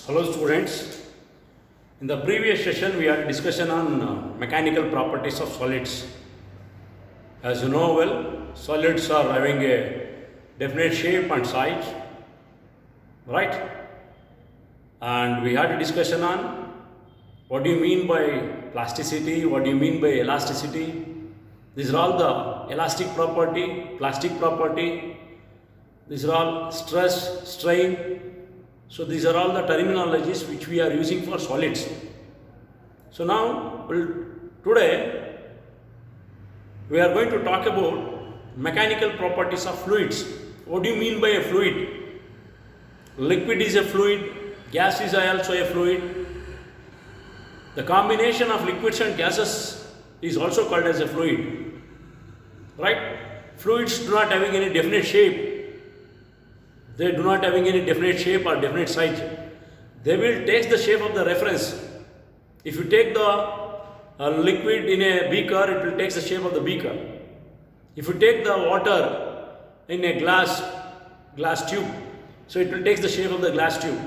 Hello students. In the previous session we had a discussion on mechanical properties of solids. As you know well, solids are having a definite shape and size, right? And we had a discussion on what do you mean by plasticity, what do you mean by elasticity. These are all the elastic property, plastic property. These are all stress, strain. So these are all the terminologies which we are using for solids. So now, today we are going to talk about mechanical properties of fluids. What do you mean by a fluid? Liquid is a fluid, gas is also a fluid. The combination of liquids and gases is also called as a fluid, right? Fluids do not having any definite shape. They do not having any definite shape or definite size. They will take the shape of the reference. If you take the liquid in a beaker, it will take the shape of the beaker. If you take the water in a glass tube, so it will take the shape of the glass tube.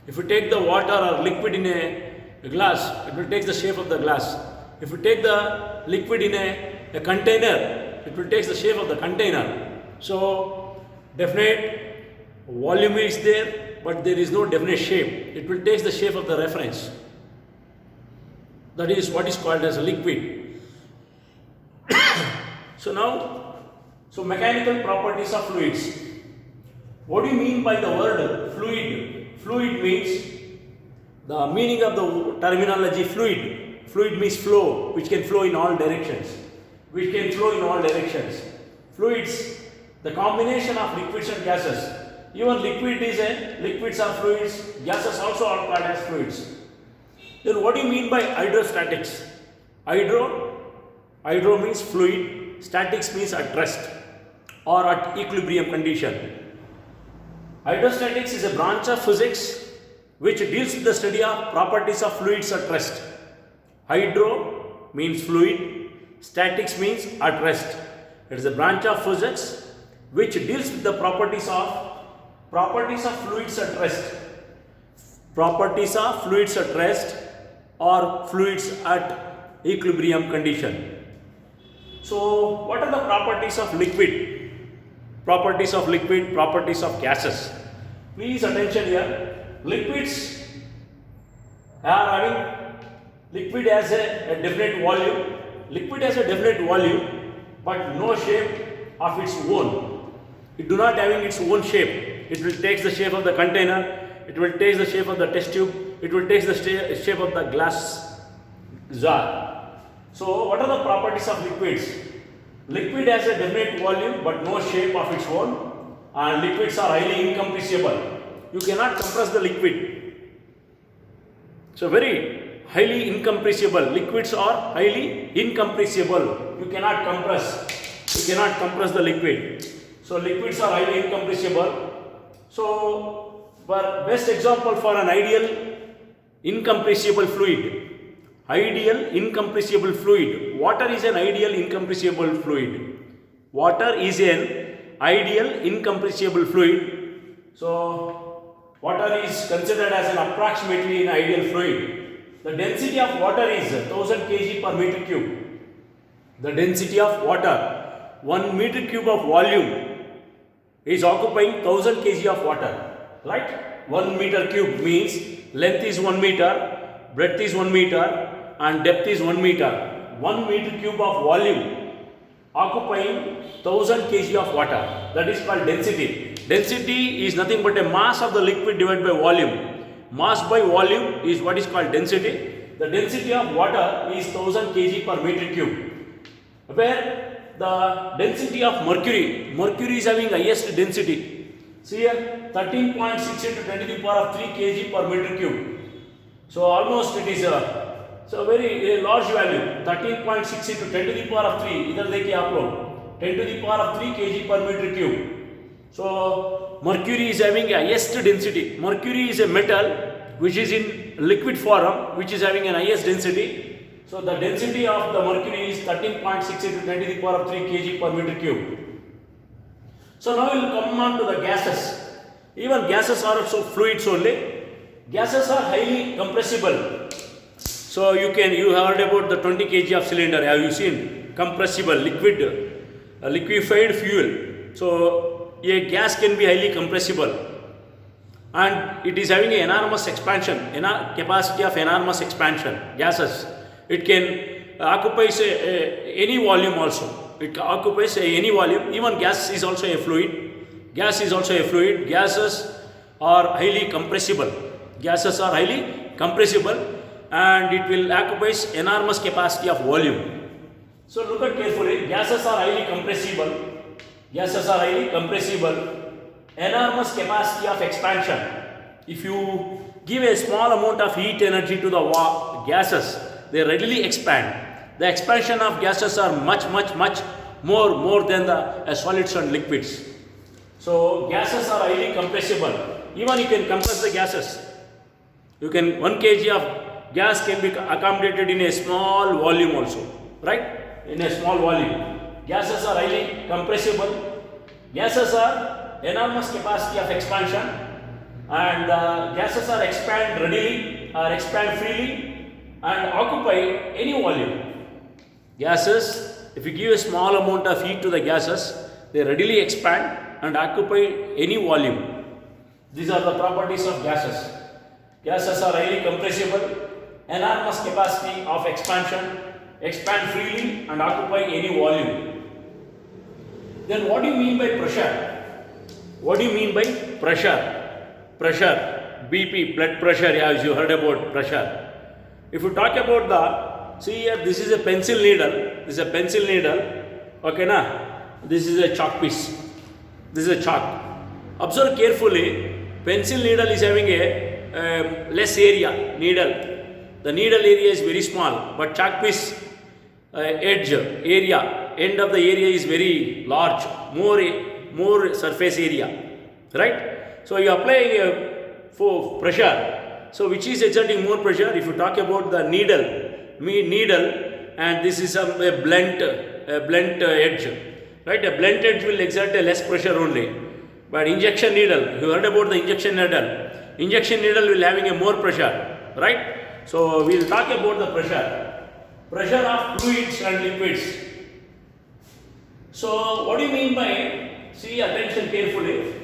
If you take the water or liquid in a glass, it will take the shape of the glass. If you take the liquid in a container, it will take the shape of the container. So definite volume is there, but there is no definite shape. It will take the shape of the reference. That is what is called as a liquid. So mechanical properties of fluids. What do you mean by the word fluid? Fluid means, the meaning of the terminology fluid. Fluid means flow, which can flow in all directions. Fluids, the combination of liquids and gases. Even liquids are fluids, gases also are called as fluids. Then what do you mean by hydrostatics? Hydro means fluid, statics means at rest or at equilibrium condition. Hydrostatics is a branch of physics which deals with the study of properties of fluids at rest. Hydro means fluid, statics means at rest. It is a branch of physics which deals with the properties of fluids at rest. Properties of fluids at rest or fluids at equilibrium condition. So what are the properties of liquid? Properties of liquid, properties of gases. Please attention here. Liquid has a definite volume. Liquid has a definite volume, but no shape of its own. It do not having its own shape. It will take the shape of the container, it will take the shape of the test tube, it will take the shape of the glass jar. So what are the properties of liquids? Liquid has a definite volume but no shape of its own, and liquids are highly incompressible. You cannot compress the liquid. So very highly incompressible. Liquids are highly incompressible. You cannot compress the liquid. So liquids are highly incompressible. So, for best example for an ideal incompressible fluid. Water is an ideal incompressible fluid. So, water is considered as an approximately an ideal fluid. The density of water is 1000 kg per meter cube. The density of water, 1 meter cube of volume, is occupying 1000 kg of water, right? 1 meter cube means length is 1 meter, breadth is 1 meter, and depth is 1 meter. 1 meter cube of volume occupying 1000 kg of water. That is called density. Density is nothing but a mass of the liquid divided by volume. Mass by volume is what is called density. The density of water is 1000 kg per meter cube. Where the density of mercury is having highest density. See here, 13.6 into 10 to the power of 3 kg per meter cube. So almost it is a very large value. 13.6 into 10 to the power of 3. Idhar dekhiye aap log. 10 to the power of 3 kg per meter cube. So mercury is having a highest density. Mercury is a metal which is in liquid form, which is having an highest density. So the density of the mercury is 13.6 into 10 to the power of 3 kg per meter cube. So now we will come on to the gases. Even gases are also fluids only. Gases are highly compressible. So you have heard about the 20 kg of cylinder. Have you seen? Compressible, liquefied fuel. So a gas can be highly compressible, and it is having an enormous expansion, capacity of enormous expansion. Gases, it can occupies any volume also. It occupies any volume. Even gas is also a fluid. Gases are highly compressible. Gases are highly compressible, and it will occupies enormous capacity of volume. So look at carefully. Gases are highly compressible. Enormous capacity of expansion. If you give a small amount of heat energy to the gases, they readily expand. The expansion of gases are much more than the solids and liquids. So gases are highly compressible. Even you can compress the gases. 1 kg of gas can be accommodated in a small volume also, right? In a small volume. Gases are highly compressible. Gases are enormous capacity of expansion, and gases are expand readily or expand freely and occupy any volume. Gases, if you give a small amount of heat to the gases, they readily expand and occupy any volume. These are the properties of gases. Gases are highly compressible, enormous capacity of expansion, expand freely and occupy any volume. Then what do you mean by pressure? Pressure, BP, blood pressure, as you heard about pressure. If you talk about see here, this is a pencil needle. Okay, na? This is a chalk piece. This is a chalk. Observe carefully. Pencil needle is having a less area. The needle area is very small, but chalk piece end of the area is very large, more surface area, right? So you apply for pressure. So which is exerting more pressure? If you talk about the needle, and this is a blunt edge, right? A blunt edge will exert a less pressure only. But injection needle, you heard about the injection needle. Injection needle will having a more pressure, right? So we will talk about the pressure of fluids and liquids. So what do you mean by, see attention carefully.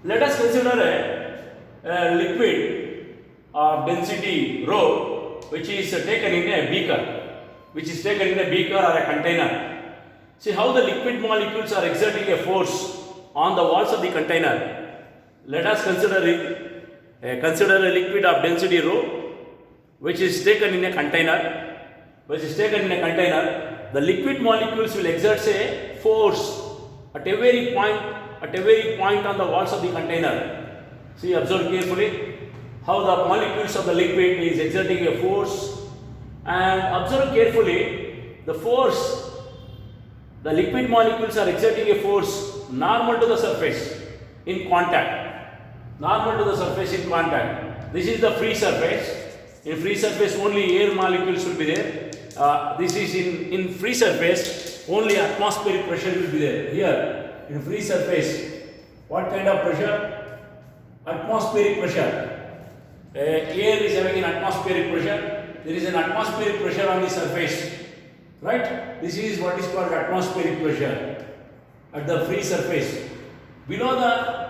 Let us consider a liquid of density rho, which is taken in a beaker, or a container. See how the liquid molecules are exerting a force on the walls of the container. Let us consider a liquid of density rho, which is taken in a container. The liquid molecules will exert a force at every point on the walls of the container. See, observe carefully how the molecules of the liquid is exerting a force, and observe carefully the force. The liquid molecules are exerting a force normal to the surface in contact. This is the free surface. In free surface only air molecules will be there. This is in free surface only atmospheric pressure will be there. Here in free surface, what kind of pressure? Atmospheric pressure. Air is having an atmospheric pressure. There is an atmospheric pressure on the surface. Right? This is what is called atmospheric pressure at the free surface. Below the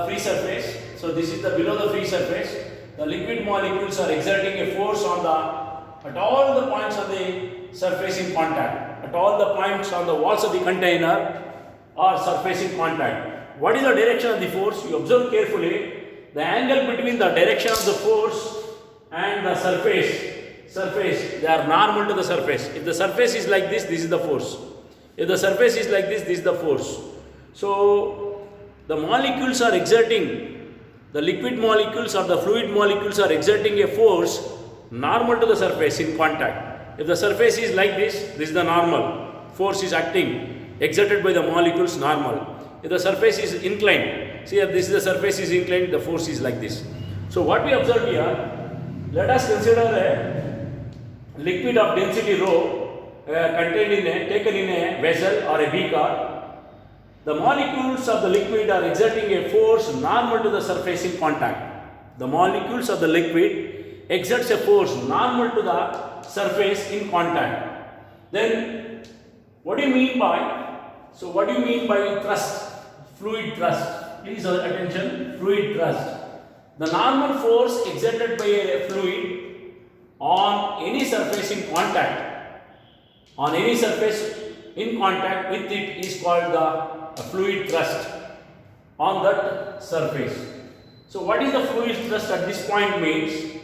free surface, so this is the below the free surface, the liquid molecules are exerting a force at all the points of the surface in contact. At all the points on the walls of the container are surface in contact. What is the direction of the force? You observe carefully the angle between the direction of the force and the surface, they are normal to the surface. If the surface is like this is the force. If the surface is like this is the force. So the molecules are exerting, the liquid molecules or the fluid molecules are exerting a force normal to the surface in contact. If the surface is like this is the normal. Force is acting, exerted by the molecules normal. If the surface is inclined, see if this is the surface is inclined, the force is like this. So what we observe here, let us consider a liquid of density rho taken in a vessel or a beaker. The molecules of the liquid are exerting a force normal to the surface in contact. The molecules of the liquid exerts a force normal to the surface in contact. Then, what do you mean by? So, what do you mean by thrust? Fluid thrust. Please attention. Fluid thrust. The normal force exerted by a fluid on any surface in contact. On any surface in contact with it is called the fluid thrust on that surface. So what is the fluid thrust at this point means?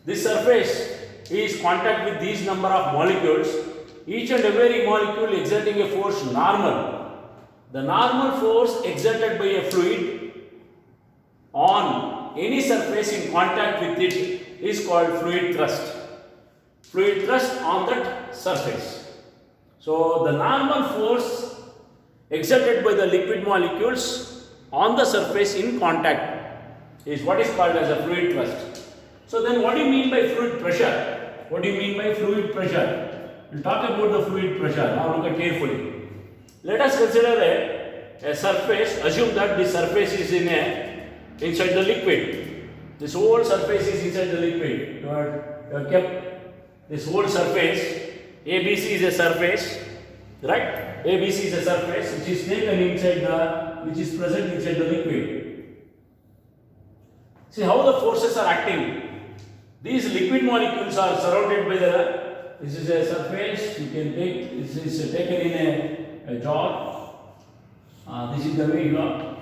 This surface is contact with these number of molecules, each and every molecule exerting a force normal. The normal force exerted by a fluid on any surface in contact with it is called fluid thrust. Fluid thrust on that surface. So the normal force exerted by the liquid molecules on the surface in contact is what is called as a fluid thrust. So then what do you mean by fluid pressure? What do you mean by fluid pressure? We'll talk about the fluid pressure. Now look at carefully. Let us consider a surface. Assume that this surface is inside the liquid. This whole surface is inside the liquid. You have kept this whole surface. ABC is a surface, right? ABC is a surface which is taken inside which is present inside the liquid. See how the forces are acting. These liquid molecules are surrounded by this is a surface. You can take, this is taken in a jar. This is the way you are.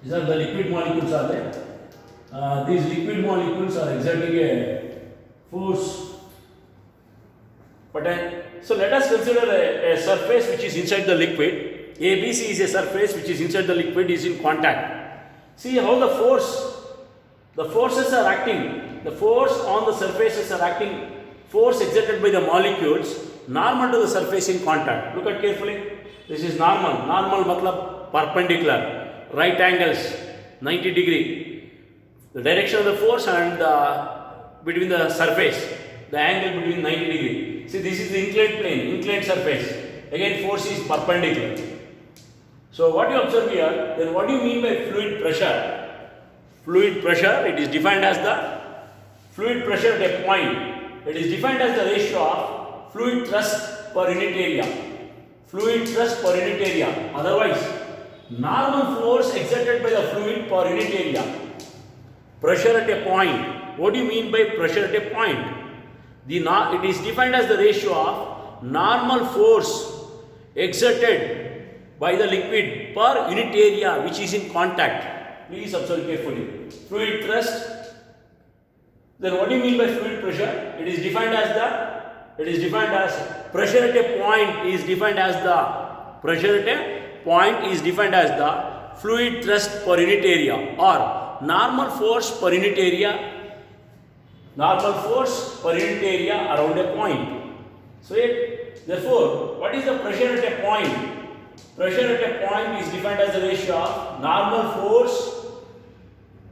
These are the liquid molecules are there. These liquid molecules are exerting a force. So let us consider a surface which is inside the liquid. ABC is a surface which is inside the liquid, is in contact. See how the forces are acting. The force on the surfaces are acting. Force exerted by the molecules normal to the surface in contact. Look at carefully. This is normal. Normal matlab perpendicular. Right angles 90 degree, the direction of the force and between the surface, the angle between 90 degree. See, this is the inclined plane, inclined surface. Again, force is perpendicular. So what you observe here, then what do you mean by fluid pressure? Fluid pressure, it is defined as the fluid pressure at a point. It is defined as the ratio of fluid thrust per unit area. Fluid thrust per unit area. Otherwise, normal force exerted by the fluid per unit area. Pressure at a point. What do you mean by pressure at a point? It is defined as the ratio of normal force exerted by the liquid per unit area which is in contact. Please observe carefully. Fluid thrust. Then what do you mean by fluid pressure? It is defined as pressure at a point is defined as the fluid thrust per unit area or normal force per unit area around a point. So therefore, what is the pressure at a point? Pressure at a point is defined as the ratio of normal force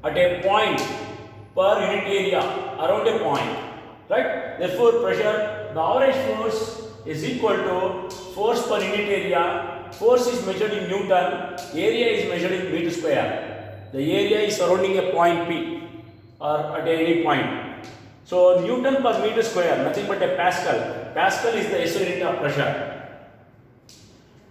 at a point per unit area around a point, right? Therefore, pressure, the average force is equal to force per unit area. Force is measured in Newton, area is measured in meter square. The area is surrounding a point P or at any point. So Newton per meter square, nothing but a Pascal. Pascal is the SI unit of pressure.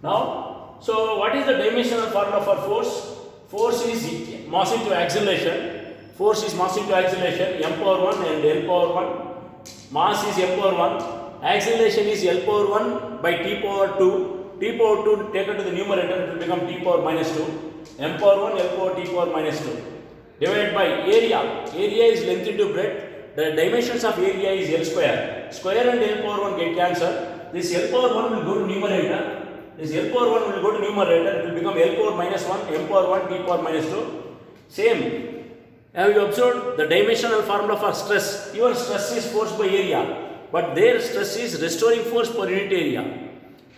Now, so what is the dimensional formula for force? Force is mass into acceleration. Force is mass into acceleration, m power 1 and l power 1. Mass is m power 1. Acceleration is l power 1 by t power 2. T power 2 taken to the numerator, it will become t power minus 2. M power 1, L power t power minus 2. Divided by area. Area is length into breadth. The dimensions of area is L square. Square and L power 1 get cancelled. This L power 1 will go to numerator. This L power 1 will go to numerator. It will become L power minus 1, M power 1, T power minus 2. Same. Have you observed the dimensional formula for stress? Your stress is force by area. But their stress is restoring force per unit area.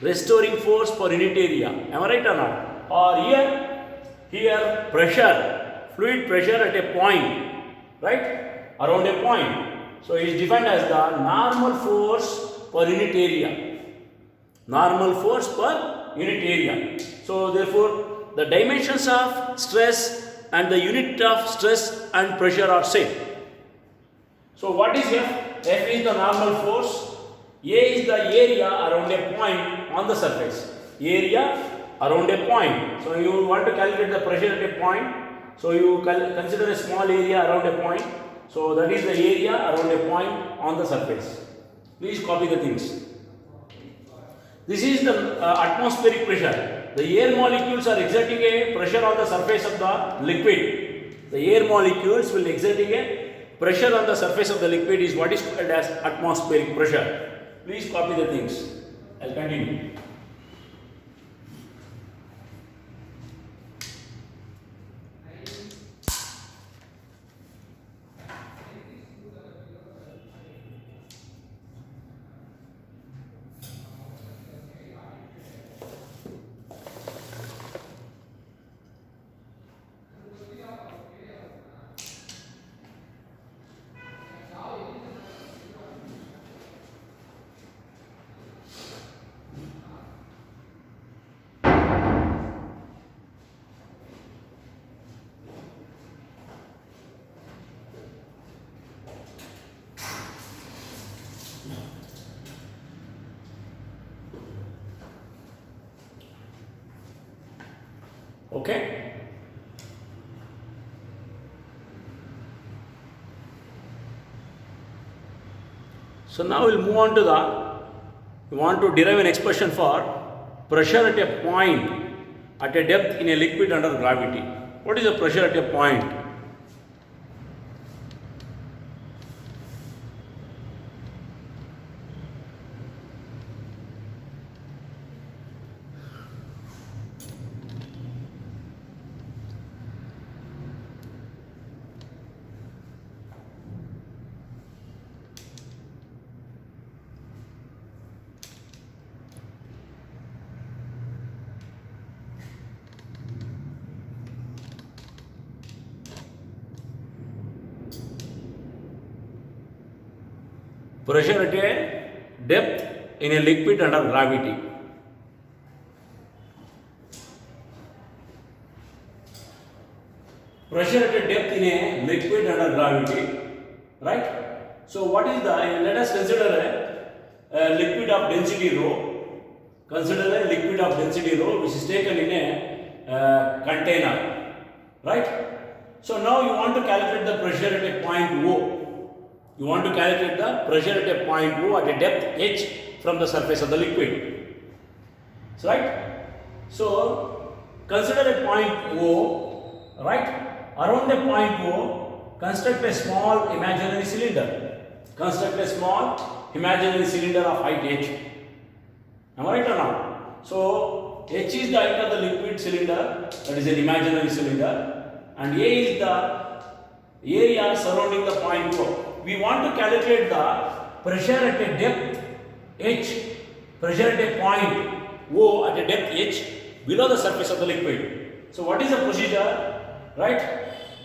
Restoring force per unit area. Am I right or not? Or here pressure, fluid pressure at a point, right? around a point. So it is defined as the normal force per unit area. Normal force per unit area. So therefore, the dimensions of stress and the unit of stress and pressure are same. So what is F? F is the normal force. A is the area around a point on the surface. Area around a point. So you want to calculate the pressure at a point. So you consider a small area around a point. So that is the area around a point on the surface. Please copy the things. This is the atmospheric pressure. The air molecules are exerting a pressure on the surface of the liquid. The air molecules will exerting a pressure on the surface of the liquid is what is called as atmospheric pressure. Please copy the things. I'll continue. Okay. So now we'll move on to we want to derive an expression for pressure at a point at a depth in a liquid under gravity. What is the pressure at a point? Pressure at a depth in a liquid under gravity. Pressure at a depth in a liquid under gravity, right? So what is the, let us consider a liquid of density rho. Consider a liquid of density rho which is taken in a container, right? So now you want to calculate the pressure at a point O. You want to calculate the pressure at a point O at a depth h from the surface of the liquid. So, right? So, consider a point O, right? Around a point O, construct a small imaginary cylinder. Construct a small imaginary cylinder of height h. Am I right or not? So, h is the height of the liquid cylinder, that is an imaginary cylinder, and A is the area surrounding the point O. We want to calculate the pressure at a depth h, pressure at a point O at a depth h below the surface of the liquid. So what is the procedure? Right?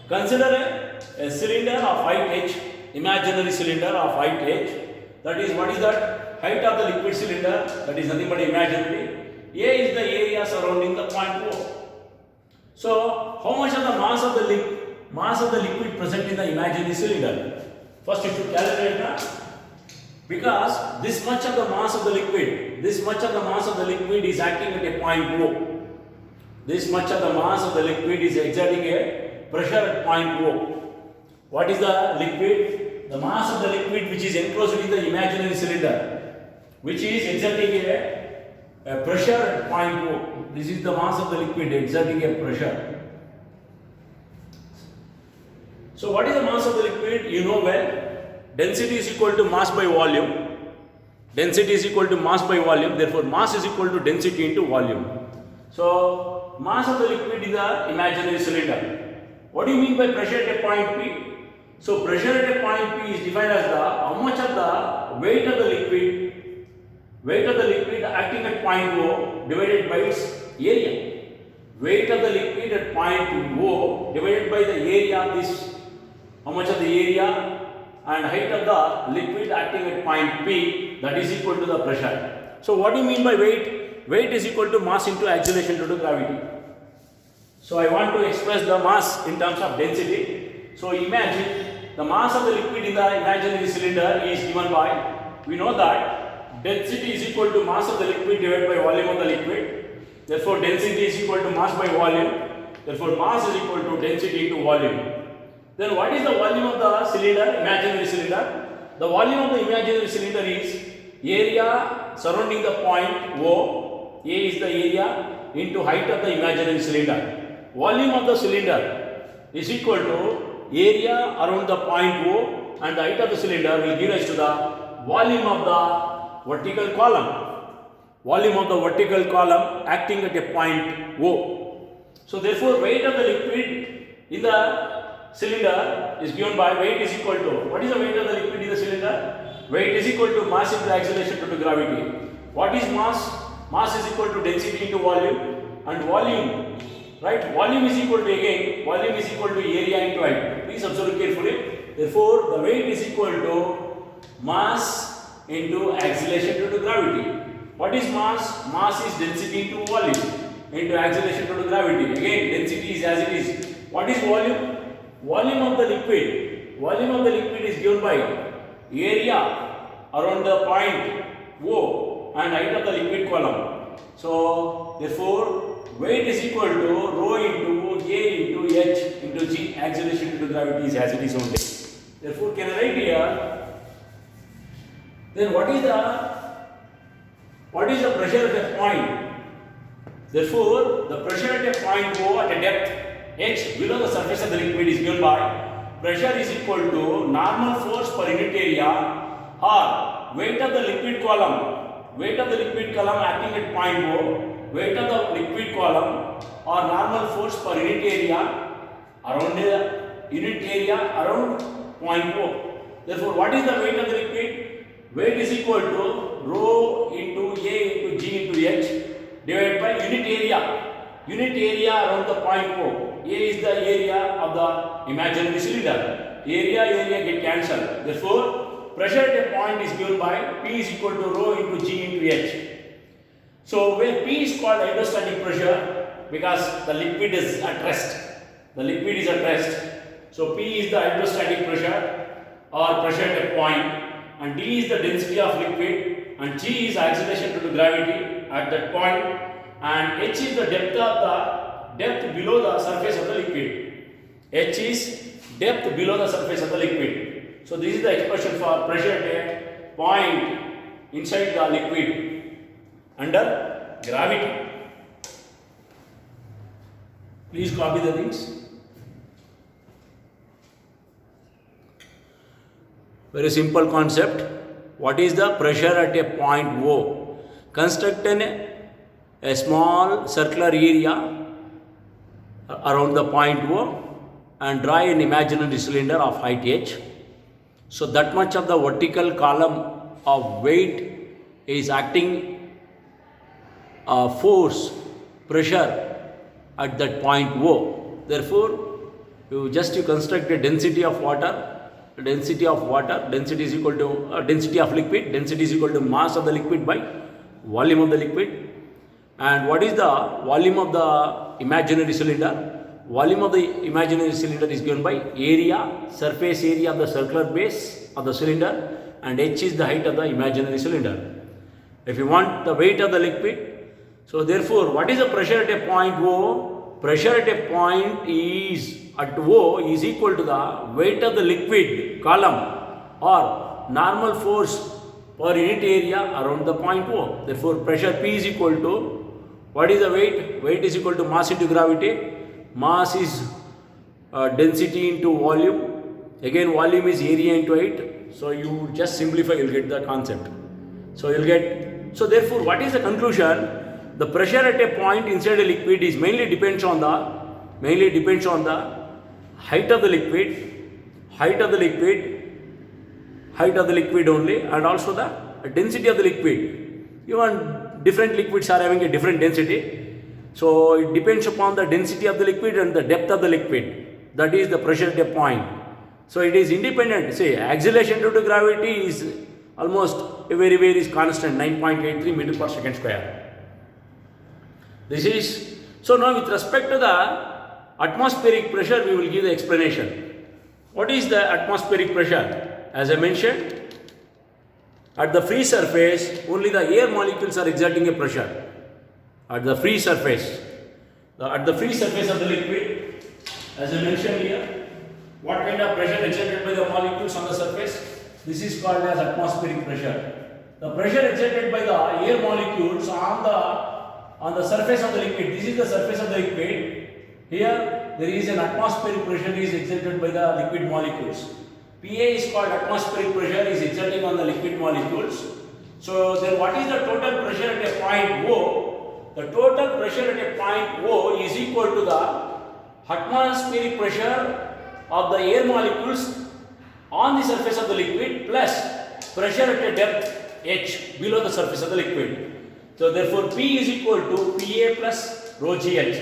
Consider a cylinder of height h, imaginary cylinder of height h. That is, what is that? Height of the liquid cylinder, that is nothing but imaginary. A is the area surrounding the point O. So how much of the mass of the liquid present in the imaginary cylinder? First you should calculate that, because this much of the mass of the liquid, is acting at a point O. This much of the mass of the liquid is exerting a pressure at point O. What is the liquid? The mass of the liquid which is enclosed in the imaginary cylinder, which is exerting a pressure at point O. This is the mass of the liquid exerting a pressure. So what is the mass of the liquid? You know well. Density is equal to mass by volume. Density is equal to mass by volume. Therefore, mass is equal to density into volume. So, mass of the liquid is the imaginary cylinder. What do you mean by pressure at a point P? So, pressure at a point P is defined as how much of the weight of the liquid acting at point O divided by its area. Weight of the liquid at point O divided by the area of this. How much of the area? and height of the liquid acting at point P, that is equal to the pressure. So what do you mean by weight? Weight is equal to mass into acceleration due to gravity. So I want to express the mass in terms of density. So imagine the mass of the liquid in the imaginary cylinder is given by, we know that density is equal to mass of the liquid divided by volume of the liquid. Therefore density is equal to mass by volume. Therefore mass is equal to density into volume. Then what is the volume of the cylinder, imaginary cylinder? The volume of the imaginary cylinder is area surrounding the point O. A is the area into height of the imaginary cylinder. Volume of the cylinder is equal to area around the point O, and the height of the cylinder will give us to the volume of the vertical column. Volume of the vertical column acting at a point O. So therefore weight of the liquid in the cylinder is given by weight is equal to, what is the weight of the liquid in the cylinder? Weight is equal to mass into acceleration due to gravity. What is mass? Mass is equal to density into volume, and volume, right? Volume is equal to, again, volume is equal to area into height. Please observe carefully. Therefore the weight is equal to mass into acceleration due to gravity. What is mass? Mass is density into volume into acceleration due to gravity. Again, density is as it is. What is volume? Volume of the liquid. Volume of the liquid is given by area around the point O and height of the liquid column. So therefore weight is equal to rho into A into H into G. Acceleration due to gravity is as it is only. Therefore can I write here? Then what is the pressure at a point? Therefore the pressure at a point O at a depth H below the surface of the liquid is given by pressure is equal to normal force per unit area or weight of the liquid column. Weight of the liquid column acting at point O, weight of the liquid column or normal force per unit area around point O. Therefore what is the weight of the liquid? Weight is equal to rho into A into G into H divided by unit area. Unit area around the point O. A is the area of the imaginary cylinder. Area get cancelled. Therefore, pressure at a point is given by P is equal to rho into G into H. So, when P is called hydrostatic pressure because the liquid is at rest. The liquid is at rest. So, P is the hydrostatic pressure or pressure at a point, and D is the density of liquid, and G is acceleration due to gravity at that point, and H is the depth below the surface of the liquid. H is depth below the surface of the liquid. So this is the expression for pressure at a point inside the liquid under gravity. Please copy the things. Very simple concept. What is the pressure at a point O? Construct a small circular area around the point O and draw an imaginary cylinder of height h. So that much of the vertical column of weight is acting force, pressure at that point O. Therefore, you construct a density of water. Density is equal to density of liquid. Density is equal to mass of the liquid by volume of the liquid. And what is the volume of the imaginary cylinder? Volume of the imaginary cylinder is given by area, surface area of the circular base of the cylinder, and h is the height of the imaginary cylinder. If you want the weight of the liquid, so therefore, what is the pressure at a point O? Pressure at a point is at O is equal to the weight of the liquid column or normal force per unit area around the point O. Therefore, pressure P is equal to, what is the weight? Weight is equal to mass into gravity. Mass is density into volume. Again, volume is area into height. So you just simplify, you'll get the concept. So therefore, what is the conclusion? The pressure at a point inside a liquid is mainly depends on the height of the liquid only, and also the density of the liquid. Even different liquids are having a different density. So it depends upon the density of the liquid and the depth of the liquid. That is the pressure at a point. So it is independent. See, acceleration due to gravity is almost everywhere is constant, 9.83 meter per second square. This is, so now with respect to the atmospheric pressure, we will give the explanation. What is the atmospheric pressure? As I mentioned, at the free surface, only the air molecules are exerting a pressure. At the free surface, at the free surface of the liquid, as I mentioned here, what kind of pressure exerted by the molecules on the surface? This is called as atmospheric pressure. The pressure exerted by the air molecules on the surface of the liquid. This is the surface of the liquid. Here there is an atmospheric pressure is exerted by the liquid molecules. PA is called atmospheric pressure is exerting on the liquid molecules. So then what is the total pressure at a point O? The total pressure at a point O is equal to the atmospheric pressure of the air molecules on the surface of the liquid plus pressure at a depth h below the surface of the liquid. So therefore P is equal to PA plus rho GH,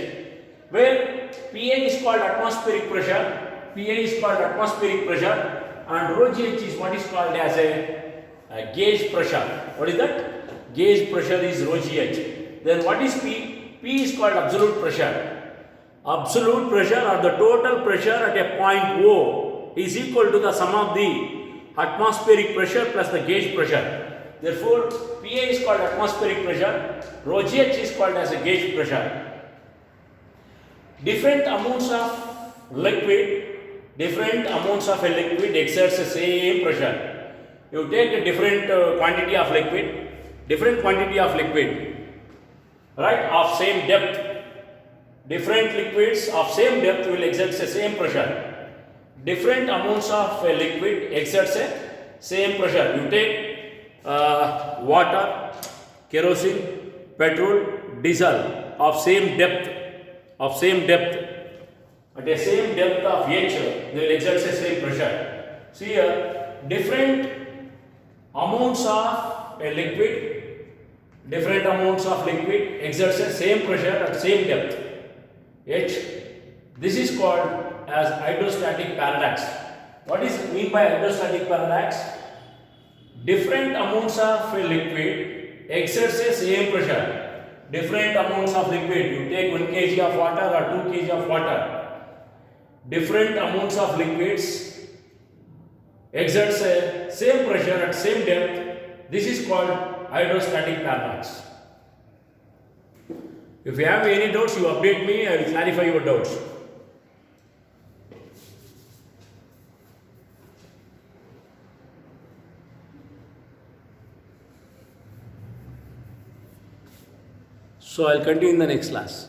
where PA is called atmospheric pressure, PA is called atmospheric pressure, and rho GH is what is called as a gauge pressure. What is that? Gauge pressure is rho GH. Then what is P? P is called absolute pressure. Absolute pressure or the total pressure at a point O is equal to the sum of the atmospheric pressure plus the gauge pressure. Therefore, PA is called atmospheric pressure, rho GH is called as a gauge pressure. Different amounts of liquid, different amounts of a liquid exerts the same pressure. You take a different quantity of liquid, different quantity of liquid, right, of same depth. Different liquids of same depth will exert the same pressure. Different amounts of a liquid exerts the same pressure. You take water, kerosene, petrol, diesel of same depth, at a same depth of H, they will exert the same pressure. See here, different amounts of a liquid, different amounts of liquid exerts the same pressure at same depth H. This is called as hydrostatic paradox. What is mean by hydrostatic paradox? Different amounts of a liquid exerts the same pressure. Different amounts of liquid, you take 1 kg of water or 2 kg of water. Different amounts of liquids exerts the same pressure at same depth. This is called hydrostatic paradox. If you have any doubts, you update me, I will clarify your doubts. So I will continue in the next class.